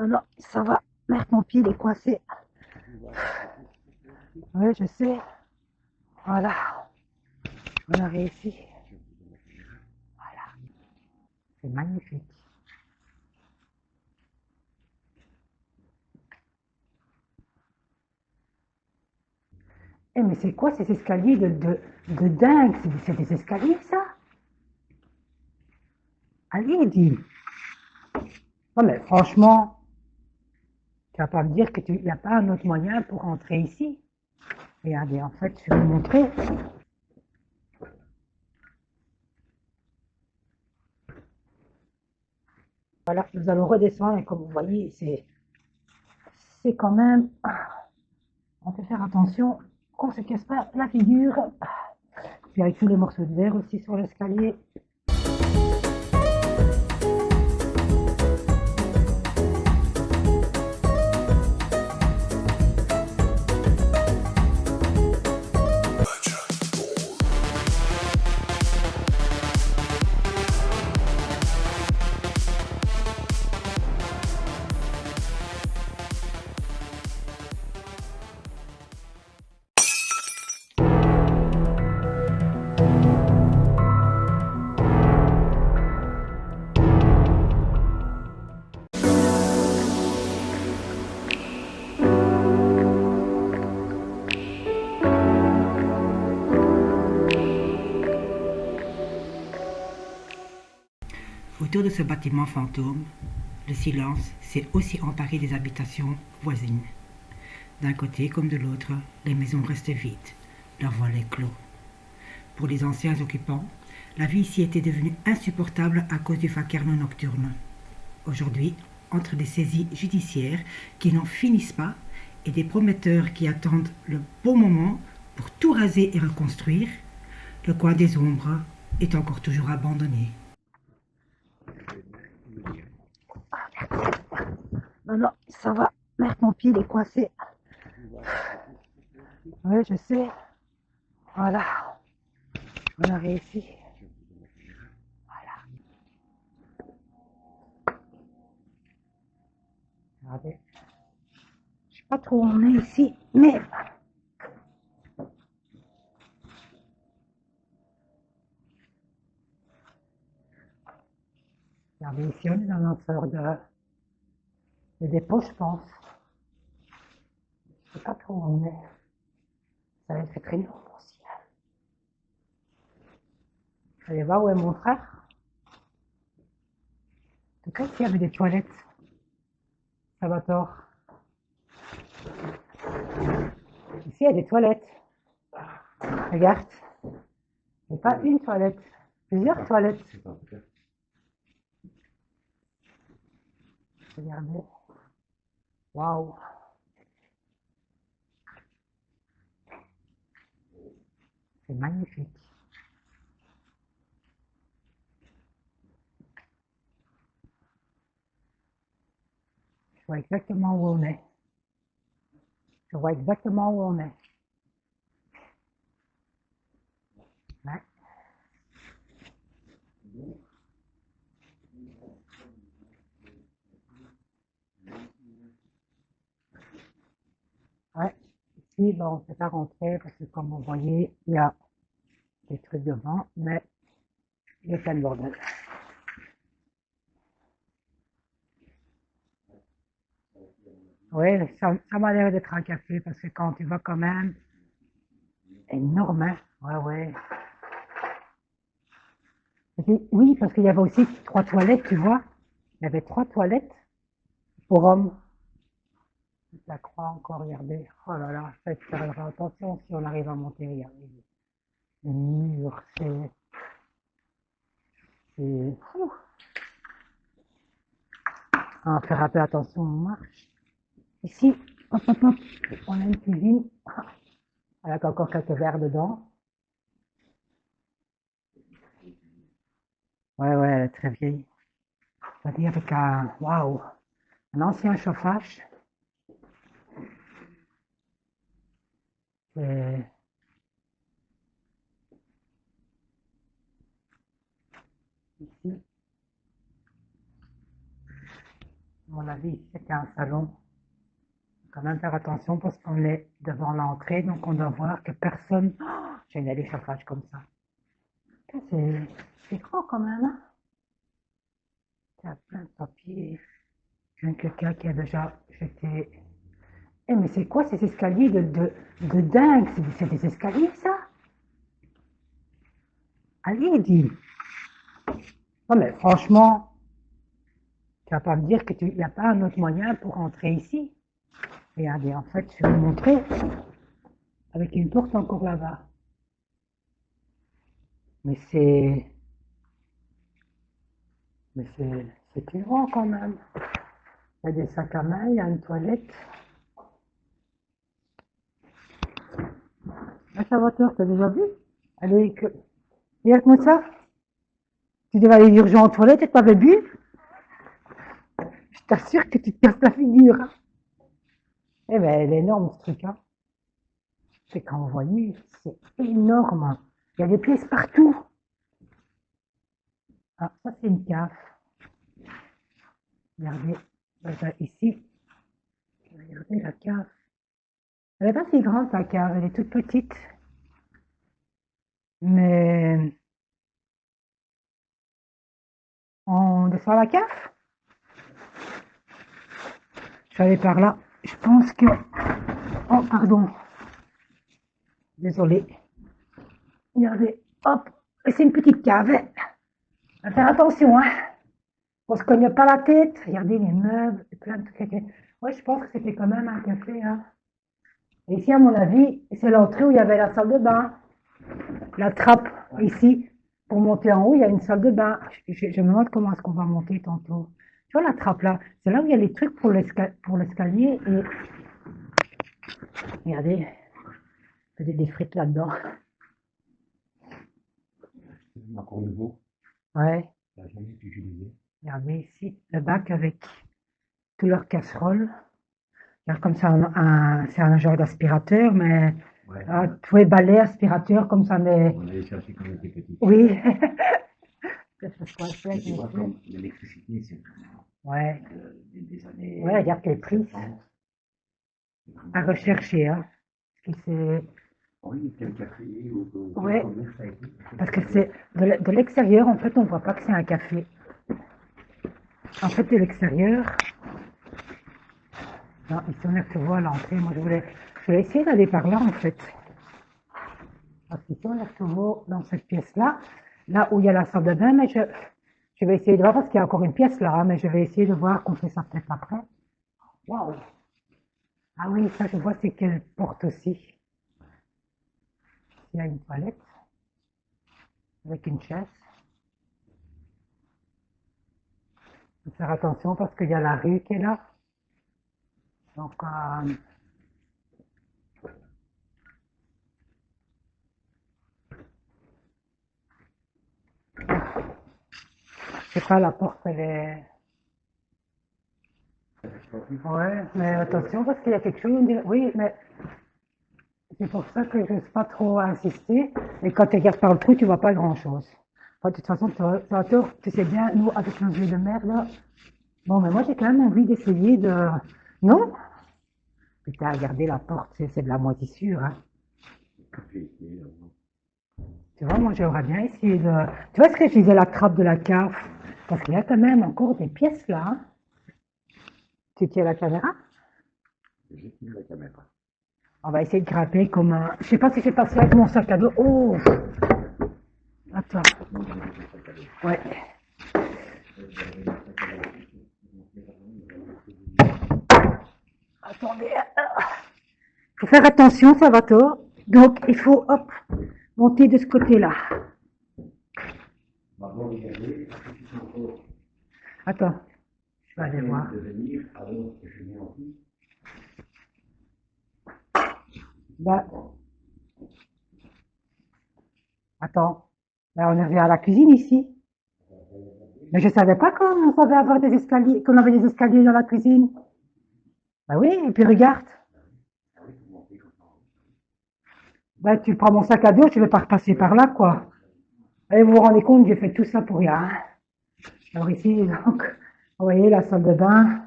Non, non, ça va. Merde, mon pied il est coincé. Oui, je sais. Voilà, on a réussi. Voilà, c'est magnifique. Eh, mais c'est quoi ces escaliers de dingue? C'est des escaliers, ça? Allez, dis. Non, mais franchement, tu vas pas me dire qu'il n'y a pas un autre moyen pour entrer ici. Regardez, en fait, je vais vous montrer. Voilà, nous allons redescendre et comme vous voyez, c'est quand même... On peut faire attention qu'on ne se casse pas la figure. Puis avec tous les morceaux de verre aussi sur l'escalier. Autour de ce bâtiment fantôme, le silence s'est aussi emparé des habitations voisines. D'un côté comme de l'autre, les maisons restent vides, leurs volets clos. Pour les anciens occupants, la vie ici était devenue insupportable à cause du vacarme nocturne. Aujourd'hui, entre des saisies judiciaires qui n'en finissent pas et des prometteurs qui attendent le bon moment pour tout raser et reconstruire, le coin des ombres est encore toujours abandonné. Non, non, ça va. Merde, mon pied il est coincé. Oui, je sais. Voilà, on a réussi. Voilà, regardez. Je sais pas trop où on est ici, mais regardez ici, on est dans l'ascenseur de dépôt, je pense. Je sais pas trop où on est. Ça va être très lourd aussi. Allez voir où est mon frère. En tout cas, ici, il y avait des toilettes. Salvatore. Ici, il y a des toilettes. Regarde. Il n'y a pas une toilette. Plusieurs toilettes. Regardez. Waouh. C'est magnifique. Je vois exactement où on est. Je vois exactement où on est. Ouais. Ouais. Ici, bon, on ne peut pas rentrer parce que comme vous voyez, il y a des trucs devant, mais il y a plein de bordel. Oui, ça m'a l'air d'être un café parce que quand tu vois quand même, énorme, hein. Ouais, ouais. Et puis, oui, parce qu'il y avait aussi trois toilettes, tu vois. Il y avait trois toilettes pour hommes. La croix encore, regardez. Oh là là, faites faire attention si on arrive à monter, regardez. Le mur, c'est. On va faire un peu attention, on marche. Ici, hop, hop, hop, on a une cuisine. Avec encore quelques verres dedans. Ouais, ouais, elle est très vieille. C'est-à-dire avec waouh, un ancien chauffage. Et ici, À mon avis, c'était un salon. Faut quand même faire attention parce qu'on est devant l'entrée, donc on doit voir que personne. Oh, j'ai une allée chauffage comme ça. C'est grand quand même, hein? Il y a plein de papiers. Quelqu'un qui a déjà jeté. Eh, mais c'est quoi ces escaliers de dingue? C'est des escaliers, ça? Allez, dis. Non, mais franchement, tu vas pas me dire qu'il n'y a pas un autre moyen pour entrer ici. Regardez, en fait, je vais vous montrer avec une porte encore là-bas. Mais c'est plus grand quand même. Il y a des sacs à main, il y a une toilette. La Salvatore, t'as déjà vu? Allez, regarde-moi ça. Tu devais aller d'urgence aux toilettes et t'avais bu? Je t'assure que tu te casses la figure, hein. Eh ben, elle est énorme ce truc, hein. C'est quand vous voyez, c'est énorme. Il y a des pièces partout. Ah, ça c'est une cave. Regardez, ici. Regardez la cave. Elle n'est pas si grande la cave, elle est toute petite. Mais on descend la cave. Je vais aller par là. Je pense que... Oh, pardon. Désolé. Regardez, hop. Et c'est une petite cave. Faut faire attention, hein. On se cogne pas la tête. Regardez les meubles, plein de trucs. Ouais, je pense que c'était quand même un café, hein. Et ici, à mon avis, c'est l'entrée où il y avait la salle de bain. La trappe, ici, pour monter en haut, il y a une salle de bain. Je me demande comment est-ce qu'on va monter tantôt. Tu vois la trappe là, c'est là où il y a les trucs pour l'escalier et regardez, il y a des frites là-dedans. C'est encore nouveau, Ouais, ça n'a jamais été utilisé. regardez ici, le bac avec toutes leurs casseroles. Regarde comme ça, c'est un genre d'aspirateur, mais Ouais, tous les balais aspirateurs comme ça, mais on avait cherché quand on était petit. oui. Mais tu vois, comme l'électricité, c'est Ouais, des années. ouais, regarde quel prix 70. à rechercher, hein. Parce que c'est, Oui, quel café ou ouais, commerce ça a été. parce que c'est de l'extérieur, en fait, on voit pas que c'est un café. En fait, de l'extérieur, non, ici on est recevoir à l'entrée. Moi, je voulais essayer d'aller par là, en fait. Parce qu'ici on est recevoir dans cette pièce-là, là où il y a la salle de bain, mais je vais essayer de voir parce qu'il y a encore une pièce là, hein, mais je vais essayer de voir qu'on fait ça peut-être après. Waouh! Ah oui, ça, je vois, c'est quelle porte aussi. Il y a une toilette avec une chaise. Il faut faire attention parce qu'il y a la rue qui est là. Donc, je sais pas, la porte, elle est... Ouais, mais attention parce qu'il y a quelque chose, oui, mais c'est pour ça que je ne sais pas trop insister. Et quand tu regardes par le trou, tu vois pas grand-chose. Enfin, de toute façon, tu sais bien, nous, avec nos yeux de mer, là... Bon, mais moi, j'ai quand même envie d'essayer de... Non? Putain, regardez la porte, c'est de la moisissure, hein. Tu vois, moi, j'aimerais bien essayer de... Tu vois ce que je disais, la trappe de la cave? Parce qu'il y a quand même encore des pièces, là, hein. Tu tiens la caméra? J'ai tenu la caméra. On va essayer de grimper comme un... Je sais pas si c'est passé avec mon sac à dos. Oh! Attends. Ouais. Attendez. Faut faire attention, Salvatore. Donc, il faut, hop, monter de ce côté-là. Attends. Je vais aller voir. Là. Attends. Là, on revient à la cuisine ici. Mais je savais pas qu'on savait avoir des escaliers, qu'on avait des escaliers dans la cuisine. Bah oui, et puis regarde. Bah, tu prends mon sac à dos, tu ne veux pas repasser par là, quoi. Et vous vous rendez compte, j'ai fait tout ça pour rien, hein. Alors ici, donc, vous voyez la salle de bain.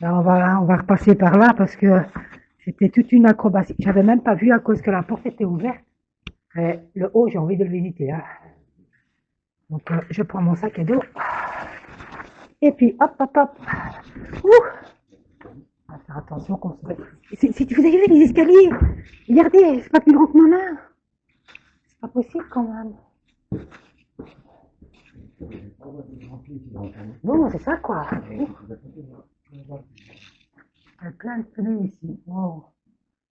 Alors on va repasser par là parce que c'était toute une acrobatie. J'avais même pas vu à cause que la porte était ouverte. Et le haut, j'ai envie de le visiter. Hein. Donc je prends mon sac à dos. Et puis hop, hop, hop. Ouh, on va faire attention qu'on se... Si vous avez vu les escaliers, regardez, c'est pas plus grand que ma main. C'est pas possible quand même. Bon, c'est ça quoi. Il y a plein de pneus ici. Wow.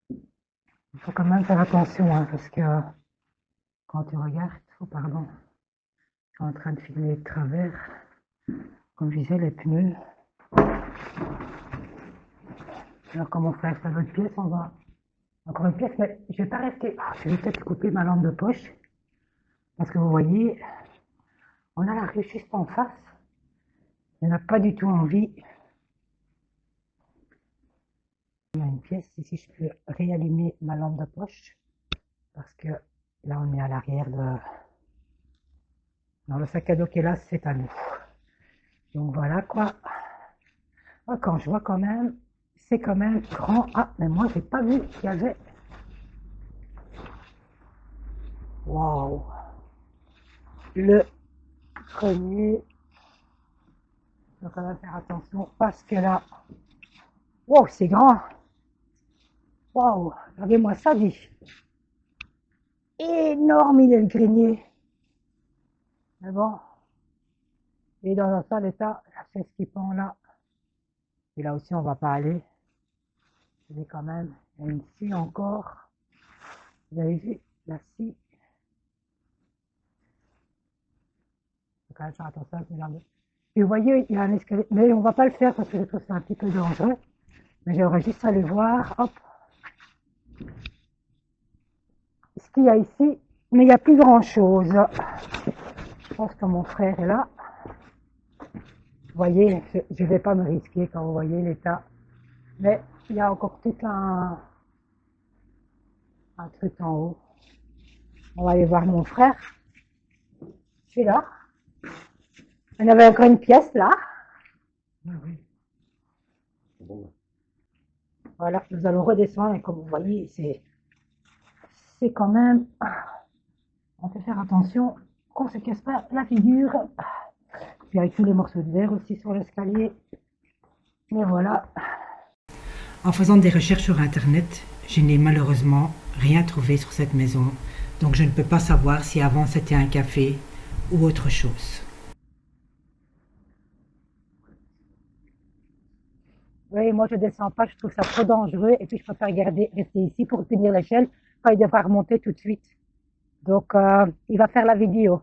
Il faut quand même faire attention hein, parce que quand tu regardes, oh pardon, je suis en train de filmer de travers. Comme je disais, les pneus. Alors comme on fait avec l'autre pièce, on va encore une pièce, mais je vais pas rester. Je vais peut-être couper ma lampe de poche parce que vous voyez, on a la rue juste en face. On n'a pas du tout envie. Il y a une pièce ici, je peux réallumer ma lampe de poche parce que là on est à l'arrière de... Dans le sac à dos qui est là, c'est à nous. Donc voilà quoi. Oh, quand je vois quand même, c'est quand même grand. Ah, mais moi j'ai pas vu qu'il y avait... Waouh. Le premier. Il faut quand même faire attention parce que là... Wow, c'est grand. Waouh, regardez-moi ça, dit. Énorme, il est le grenier. Mais bon, il est dans un sale état, c'est ce qui pend là. Et là aussi, on va pas aller. Il est quand même, il y a une scie encore. Vous avez vu, la scie. Il faut quand même faire attention avec les jambes. Et vous voyez, il y a un escalier, mais on va pas le faire parce que je trouve que c'est un petit peu dangereux. Mais j'aimerais juste aller voir, hop. Ce qu'il y a ici, mais il n'y a plus grand chose. Je pense que mon frère est là. Vous voyez, je ne vais pas me risquer quand vous voyez l'état. Mais il y a encore tout un truc en haut. On va aller voir mon frère. Je suis là. On avait encore une pièce là. Voilà, nous allons redescendre et comme vous voyez, c'est quand même... On peut faire attention qu'on ne se casse pas la figure. Puis avec tous les morceaux de verre aussi sur l'escalier. Mais voilà. En faisant des recherches sur Internet, je n'ai malheureusement rien trouvé sur cette maison. Donc je ne peux pas savoir si avant c'était un café ou autre chose. Oui, moi je descends pas, je trouve ça trop dangereux. Et puis je préfère rester ici pour tenir l'échelle quand il devra remonter tout de suite. Donc il va faire la vidéo.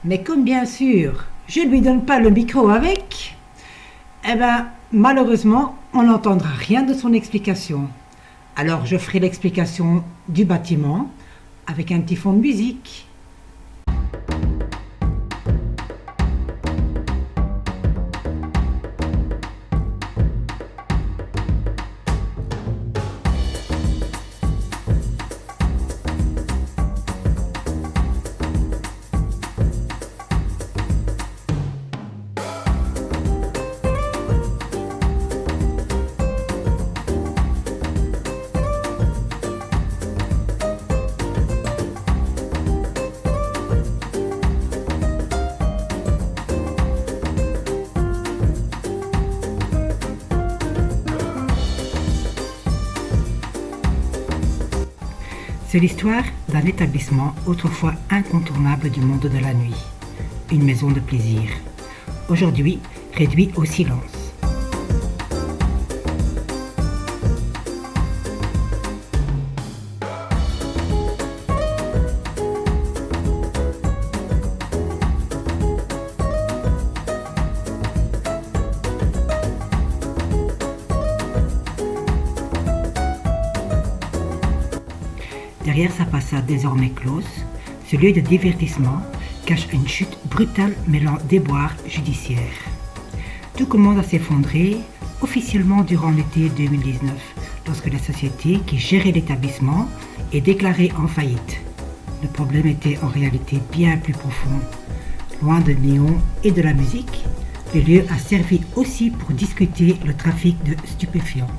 Mais comme bien sûr, je ne lui donne pas le micro avec, eh ben, malheureusement, on n'entendra rien de son explication. Alors je ferai l'explication du bâtiment avec un petit fond de musique. C'est l'histoire d'un établissement autrefois incontournable du monde de la nuit, une maison de plaisir, aujourd'hui réduit au silence. Derrière sa façade désormais close, ce lieu de divertissement cache une chute brutale mêlant déboires judiciaires. Tout commence à s'effondrer officiellement durant l'été 2019, lorsque la société qui gérait l'établissement est déclarée en faillite. Le problème était en réalité bien plus profond. Loin de néon et de la musique, Le lieu a servi aussi pour discuter le trafic de stupéfiants.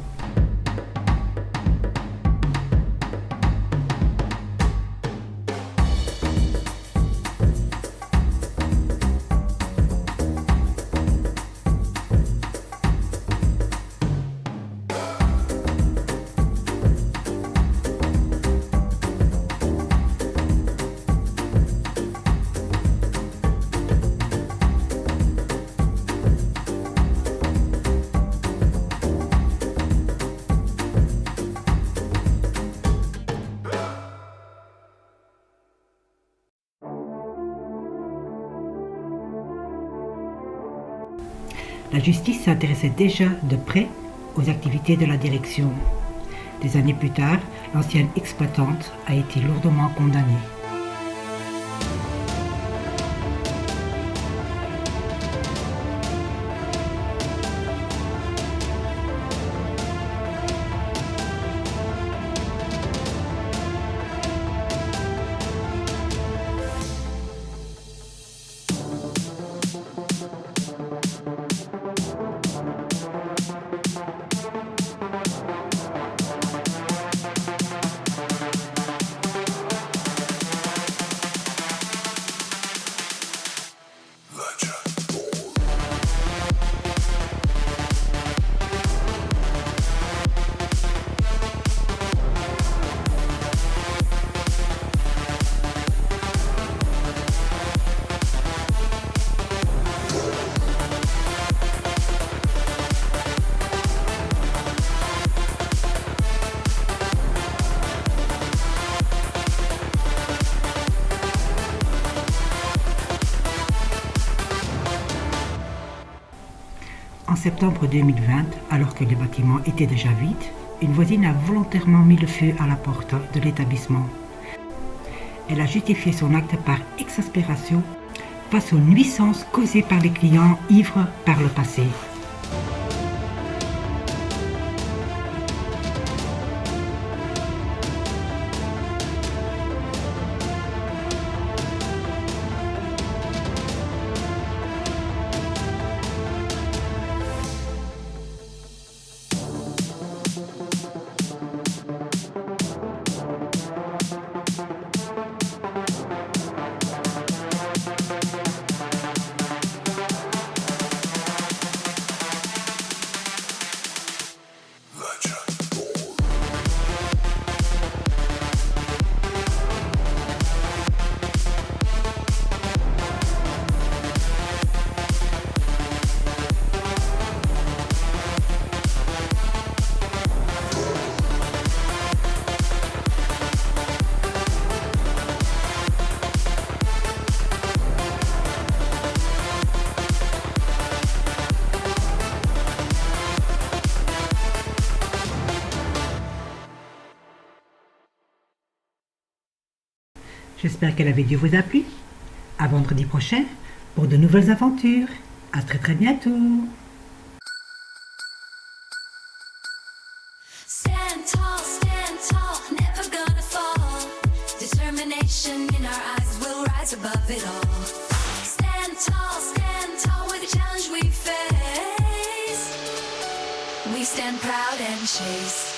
La justice s'intéressait déjà de près aux activités de la direction. Des années plus tard, l'ancienne exploitante a été lourdement condamnée. En septembre 2020, alors que les bâtiments étaient déjà vides, une voisine a volontairement mis le feu à la porte de l'établissement. Elle a justifié son acte par exaspération face aux nuisances causées par les clients ivres par le passé. J'espère que la vidéo vous a plu. À vendredi prochain pour de nouvelles aventures. À très bientôt. Stand tall, never gonna fall. Determination in our eyes, we'll rise above it all. Stand tall with the challenge we face. We stand proud and chase.